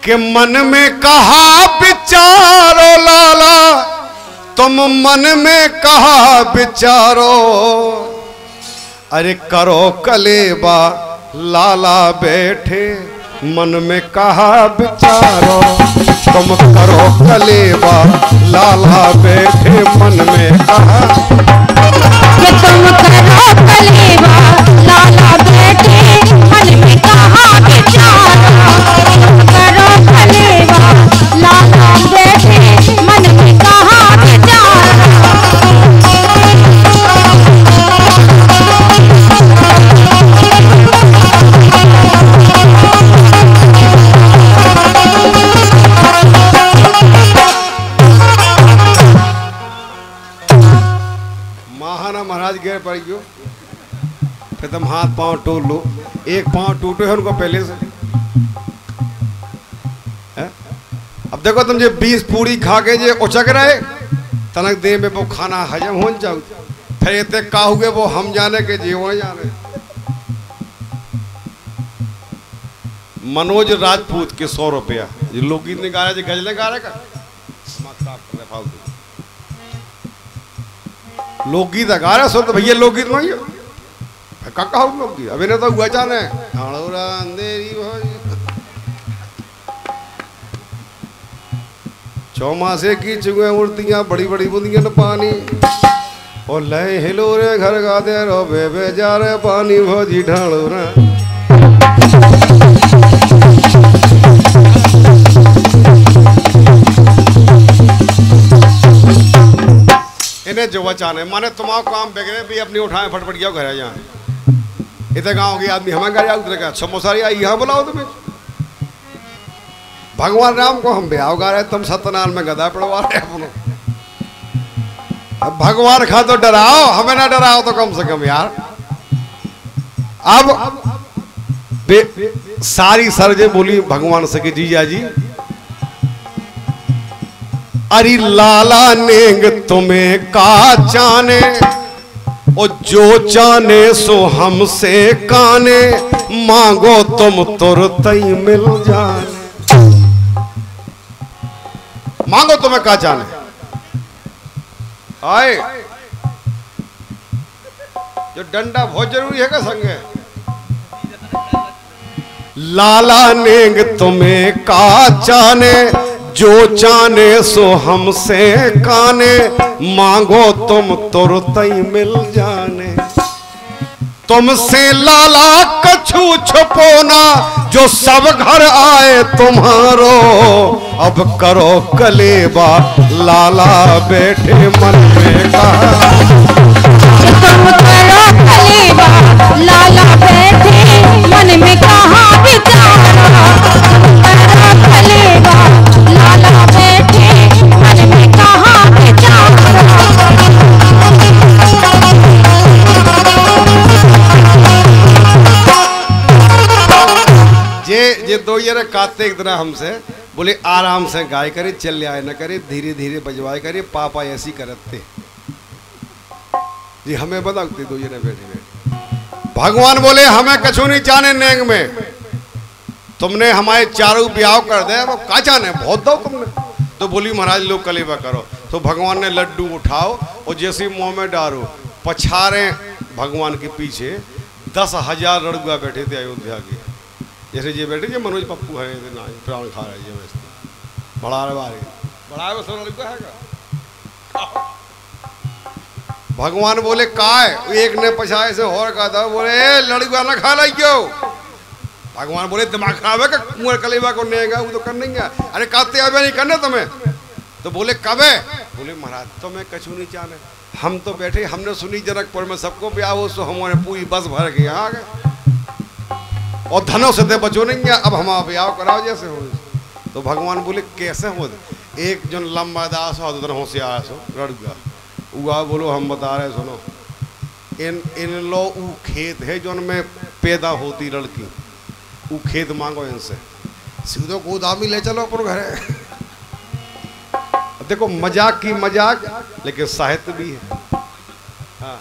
कि मन में कहा विचारो लाला, तुम मन में कहा विचारो, अरे करो कलेबा लाला बैठे मन में कहा विचारो, तुम करो कलेबा लाला बैठे मन में कहा, कि तुम करो कलेबा लाला बैठे मन में कहा विचारो, करो कलेबा लाला बैठे मन में कहा विचारो। महाराज गिर पड़ गयो, फिर तुम हाथ पांव टूट लो, एक पांव टूटे है उनको पहले से है? अब देखो तुम जो 20 पूड़ी खा के जो उचक रहे तनक दे में वो खाना हजम हो जाओ, फिर इतने का हुए वो हम जाने के जीवन जाने। मनोज राजपूत के 100 रुपया लोकगीत ने गा रहे, गजलें गा रहे का फालतू लोकगीत गा रहे सो, तो भैया लोकगीत नहीं काका लोकगीत अभी ने तो हुआ जाने अंधेरी चौमासे की चुगे मूर्तियां बड़ी बड़ी बूंदियां पानी और लय हिलो रे घर गाते रो बे जा रे पानी भोजी ढालो रे। इन्हें जो बचाने माने तुम्हारा काम बेगरे भी अपनी उठाए फटफट गया घर यहाँ इतने गाँव के आदमी हमें घर उतरे का समोसा यहाँ बुलाओ तुम्हें। भगवान राम को हम ब्याह गा रहे, तुम सत्यनारायण में गदा पड़वा रहे अपनो। अब भगवान खा तो डराओ, हमें ना डराओ तो कम से कम यार। अब सारी सरजे बोली भगवान से कि जीजा जी, अरे लाला नेंग तुम्हें का जाने, और जो जाने सो हमसे काने, मांगो तुम तुरंत ही मिल जाने। मांगो तुम्हें का जाने आए, जो डंडा बहुत जरूरी है का संगे। लाला नेंग तुम्हें का जाने, जो जाने सो हमसे काने, मांगो तुम तुरंत ही मिल जाने। तुमसे लाला कछु छुपोना, जो सब घर आए तुम्हारो, अब करो कलेबा लाला बैठे मन में कहा, तुम करो कलेबा लाला बैठे मन में कहा विचारो, करो कलेबा लाला बैठे मन में कहा विचारो। ये दो ये काते एक दिन हमसे बोले आराम से गाय करे, चल आए न करे, धीरे धीरे बजवाए करे, पापा ऐसी करते जी हमें बताते दो ये बैठे बैठे। भगवान बोले हमें कछु नहीं जाने नेंग में, तुमने हमारे चारों ब्याह कर दे, वो का जाने बहुत दो तुमने। तो बोली महाराज लोग कलेबा करो। तो भगवान ने लड्डू उठाओ और जैसे मुंह में डालो, पछारे भगवान के पीछे 10,000 लड़ुआ बैठे थे अयोध्या के, जैसे ये बैठे ये मनोज पप्पू है ना प्राण खा रहे हैं बड़ा लड़का है। भगवान बोले का है, एक ने पछाए से और कहा था, बोले लड़का ना खा लियो। भगवान बोले दिमाग खराब है का कुंवर कलेबा को नेगा वो तो कर नहीं गया, अरे काते अब नहीं करना तुम्हें। तो बोले कब है, बोले महाराज तुम्हें कछु नहीं जाने, हम तो बैठे हमने सुनी जनकपुर में सबको ब्याह हो, सो हमारे पूरी बस भर के यहाँ आ गए और धनों से बचो नहीं है, अब हमारा ब्याह कराओ जैसे हो। तो भगवान बोले कैसे हो, एक जन लंबा दास हो दूसरा होशियार सो लड़का उगा, बोलो हम बता रहे सुनो, इन लो ऊ खेत है जो में पैदा होती लड़की, ऊ खेत मांगो इनसे, सीधो गोदामी ले चलो अपन घर। देखो मजाक की मजाक लेकिन साहित्य भी है। हाँ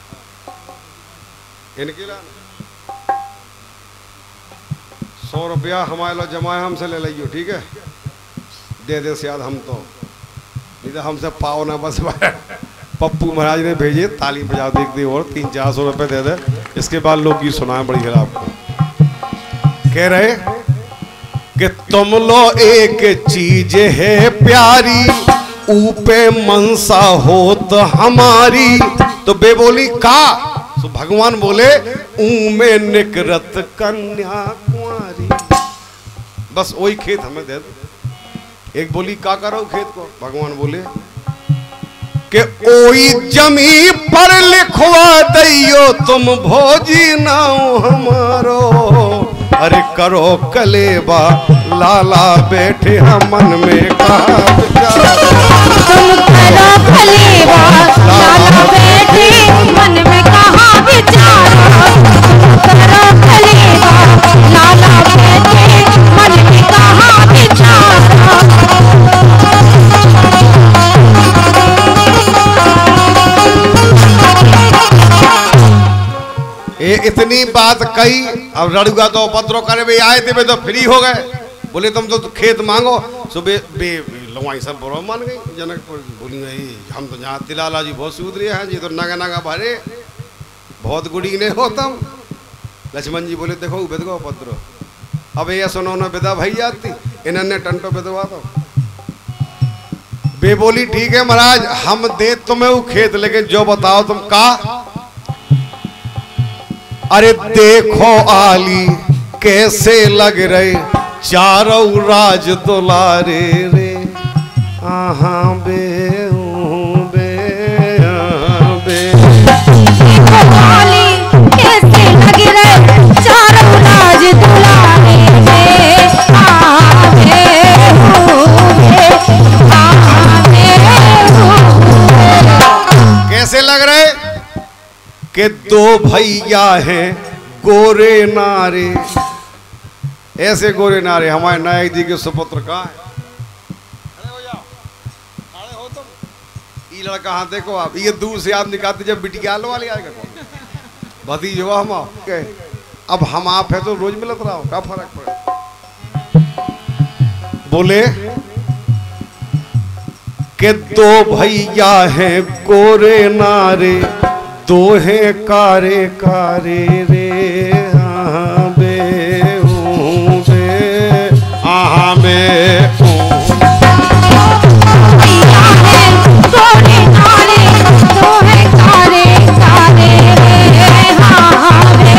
इनके 100 रुपया हमारे लो जमाए हमसे ले लियो, ठीक है? दे दे सियाद हम तो, नहीं तो हमसे पाओ ना बस। पप्पू महाराज ने भेजे ताली बजा दे दी और 300-400 रुपये दे दे। इसके बाद लोग गीत सुनाए बड़ी खराब आपको। कह रहे कि तुम लो एक चीज है प्यारी, ऊपे मनसा होत हमारी। तो बे बोली का? तो भगवान बोले ऊ में निकरत कन्या कुंवारी। बस वही खेत हमें दे दो। एक बोली का करो खेत को? भगवान बोले कि ओई जमी पर लिखवा दियो तुम भोजी नाउ हमारो। अरे करो कलेबा लाला बैठे हम मन में कहा विचार। तुम करो कलेबा लाला बैठे मन में कहा विचार। करो कलेबा लाला बैठे मन में कहा विचार। ये इतनी बात कही। अब लड़ुआ तो उपद्रव करे भाई आए थे, तो फ्री हो गए। बोले तुम तो खेत मांगो। सुबह लवाई सब बरो मान गई। जनकपुर बोली हम तो यहाँ तिलाला जी बहुत सूद रहे हैं जी, तो नागा नागा भरे बहुत गुड़ी ने हो तुम। लक्ष्मण जी बोले देखो बेदगो उपद्रव। अब ये सुनो ना बेदा भाई जाती इन्होंने टंटो बेदवा दो। बे बोली ठीक है महाराज हम दे तुम्हें वो खेत, लेकिन जो बताओ तुम का। अरे देखो आली कैसे लग रहे चारों राज दुलारे रे। आहा बे बे बे। देखो आली कैसे लग रहे चारों राज दुलारे रे। आहा बे आहा बे। कैसे लग रहे कि दो भैया हैं गोरे नारे। ऐसे गोरे नारे हमारे नायक जी के सुपुत्र कहाँ है? खड़े हो जाओ, खड़े हो तुम। ये लड़का हाँ देखो आप, ये दूर से आप निकालते जब बिटियाल वाले आएगा कौन? भतीज हो हम आप। अब हम आप है तो रोज मिलत रहा हो, क्या फर्क पड़े? बोले कि दो भैया हैं गोरे नारे, दो हैं कारे कारे रे। हाँ बे आहा बे भैया है गोरे नारे, दो है कारे कारे रे। हाँ बे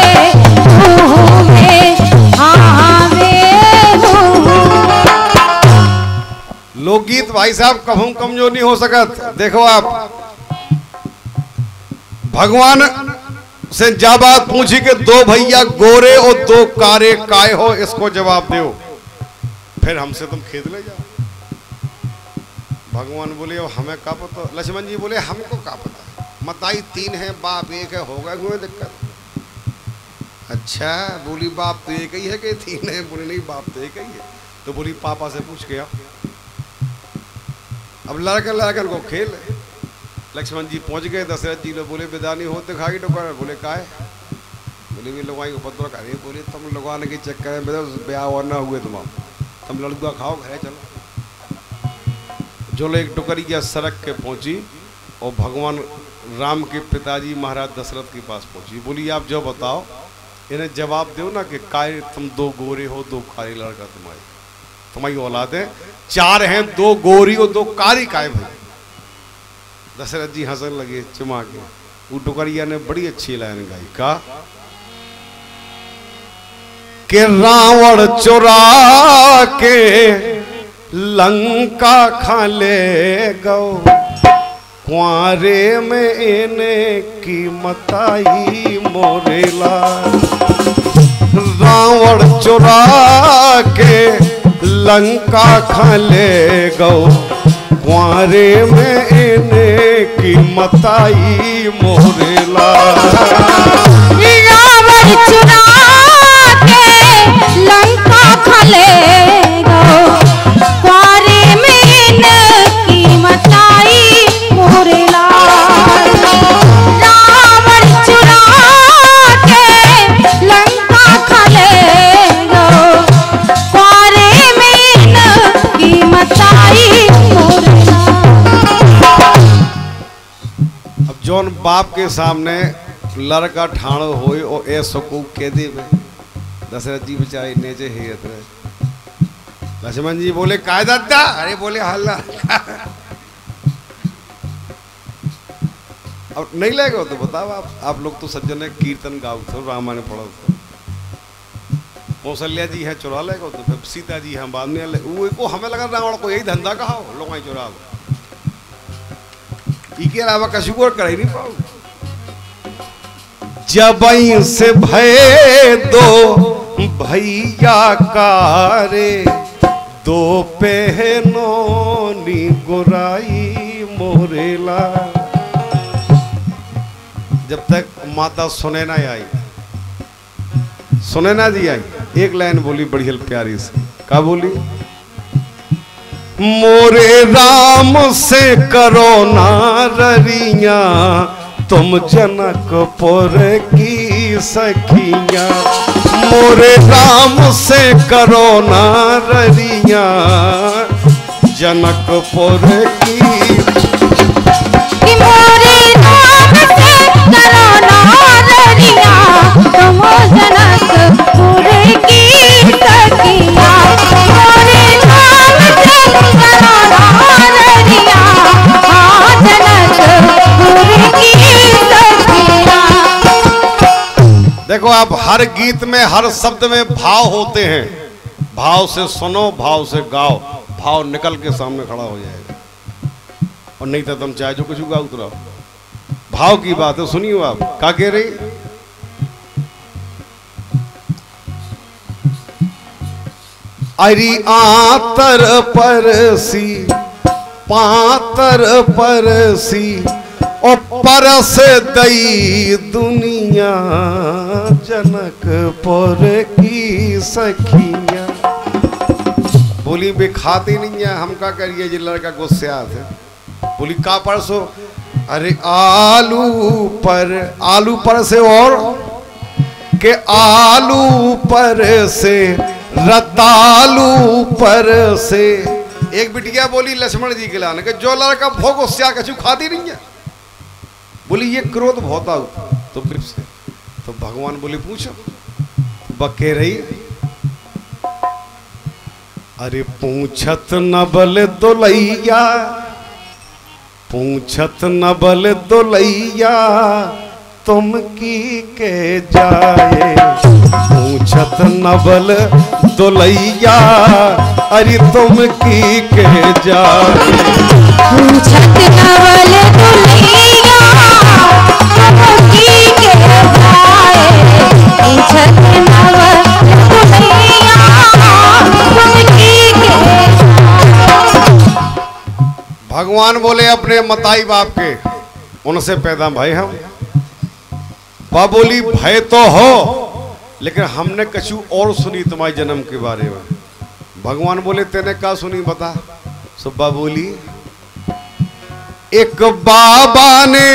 हाँ बे। लोकगीत भाई साहब कभी कमजोर नहीं हो सकत। देखो आप भगवान से जा बात पूछी कि दो भैया गोरे और दो कारे काय हो, इसको जवाब दो, फिर हमसे तुम खेत ले जाओ। भगवान बोले हमें क्या पता। लक्ष्मण जी बोले हमको क्या पता, मताई 3 है बाप 1 है, होगा कोई दिक्कत। अच्छा बोली बाप तो एक ही है कि 3 है? बोले नहीं बाप तो एक ही है। तो बोली पापा से पूछ के आओ। अब लड़कन को खेल। लक्ष्मण जी पहुंच गए। दशरथ जी ने बोले बेदानी होते खाई डोकर। बोले का है? बोले भी लगवाई उपद्रव करे। बोले तुम लगवाने के चक्कर में ब्याह और ना हुए तुम लड़ुआ खाओ घरे चलो। जो लोग एक टुकड़ी या सड़क के पहुंची और भगवान राम के पिताजी महाराज दशरथ के पास पहुंची। बोली आप जो बताओ, इन्हें जवाब दो ना कि काय तुम 2 गोरे हो 2 कारे लड़का तुम्हारी औलाद है। 4 हैं 2 गोरी और 2 कारी काय भाई। दशरथ जी हंसने लगे चुमा के। वो टुकड़िया ने बड़ी अच्छी लाइन गाई का कि रावण चुरा के लंका खा ले गो, कुआरे में इन्हें की मताई मोरेला। रावण चुरा के लंका खा ले गो, कुआरे में इन्हें की मताई मोरेला। रावण चुरा के लंका खा ले गो, कुआरे में इनकी मताई मोरेला। रावण चुरा के लंका खा ले गो, जौन बाप के सामने लड़का ठाणो होए और ऐसो को कह देवे दशरथ जी बेचारे नेचे हेरत रहे। लक्ष्मण जी बोले काय दादा, अरे बोले हल्ला अब नहीं लगेगा तो बताओ आप लोग तो सज्जन है, कीर्तन गाओ तो रामायण पढ़ो तो कौशल्या जी है चुरा लेगा तो फिर सीता जी हम बाद में वो हमें लगा रावण को यही धंधा कहा हो लोग चुरा के अलावा कशु को कर ही नहीं पाओ। जब से भय दो भैया कारे दो पहनों नी गुराई मोरेला। जब तक माता सुनैना आई, सुनैना जी आई, एक लाइन बोली बड़ी प्यारी से, क्या बोली? मोरे राम से करो नारिया तुम जनकपुर की सखिया। मोरे राम से करो नारिया जनकपुर की। मोरे राम से करो नारिया तुम जनकपुर की सखिया। मोरे राम से करो नारिया जनकपुर की सखिया। देखो आप हर गीत में हर शब्द में भाव होते हैं, भाव से सुनो भाव से गाओ, भाव निकल के सामने खड़ा हो जाएगा। और नहीं तो तुम चाहे जो कुछ गाओ उतराओ, भाव की बात है। सुनिए आप क्या कह रही? अरी आतर परसी पातर परसी और परस दई दुनिया जनकपुर की सखिया। बोली बे खाती नहीं है, हम क्या करिए जी लड़का गुस्से आते। बोली का परसो? अरे आलू पर से और के आलू पर से रतालू पर से। एक बिटिया बोली लक्ष्मण जी के लाने के जो लड़का भोग उससे कछु खाती नहीं है। बोली ये क्रोध बहुत आऊ तो फिर से तो भगवान बोले पूछो बके रही। अरे पूछत न बल दुलैया, पूछत न बल दुलैया तुम की के जाए। पूछत न बल दुलैया अरे तुम की के जाए। पूछत न बल दुलैया तुम की के जाए। पूछत न बल दुलैया तुम की के जाए। भगवान बोले अपने मताई बाप के, उनसे पैदा भाई हम। बाप बोली भय तो हो लेकिन हमने कछु और सुनी तुम्हारे जन्म के बारे में। भगवान बोले तेने क्या सुनी बता? सुब्बा बोली एक बाबा ने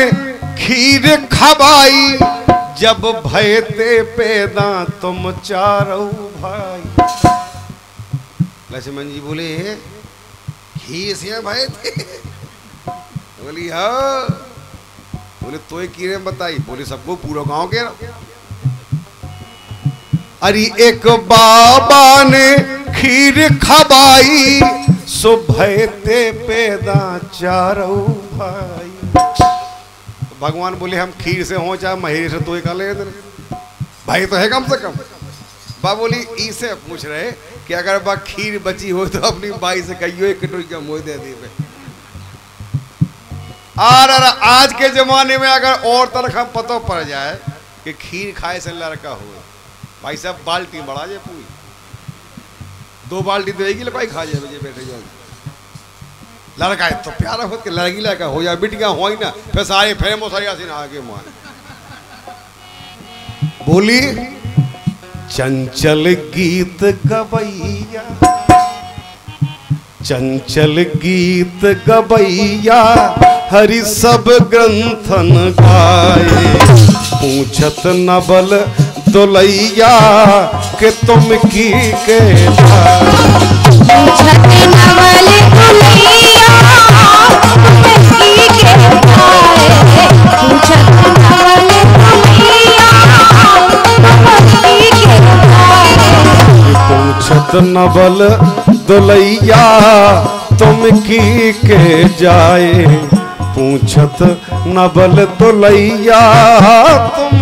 खीर खबाई जब भय ते पैदा तुम चारों भाई। लक्ष्मण जी बोले खीर से भय थे? बोली हाँ। बोले तो कीरे बताई? बोले सबको पूरा गांव के। अरे एक बाबा ने खीर खबाई सो भय ते पैदा चारों भाई। तो भगवान बोले हम खीर से हो चाहे महीर से तो ले भाई तो है कम से कम। बा बोली इसे पूछ रहे कि अगर बा खीर बची हो तो अपनी बाई से कहियो एक कटोरी का मोह दे दी। और आज के जमाने में अगर और तरह पता पड़ जाए कि खीर खाए से लड़का हो, भाई साहब बाल्टी बढ़ा जाए पूरी 2 बाल्टी देगी लड़का खा जाए बजे बैठे जाए। लड़का है तो प्यारा हो के लड़की लड़का हो जाए, बिटिया हो ही ना फिर सारे फेरे मोसरिया से आगे मान। बोली चंचल गीत गवैया, चंचल गीत गवैया हरि सब ग्रंथन गाए। पूछत न बल दुलैया के तुम की के जाए। पूछत न बल दुलैया तुम की के जाए। नवल दुलैया तुम की के जाए, पूछत नवल दुलैया तुम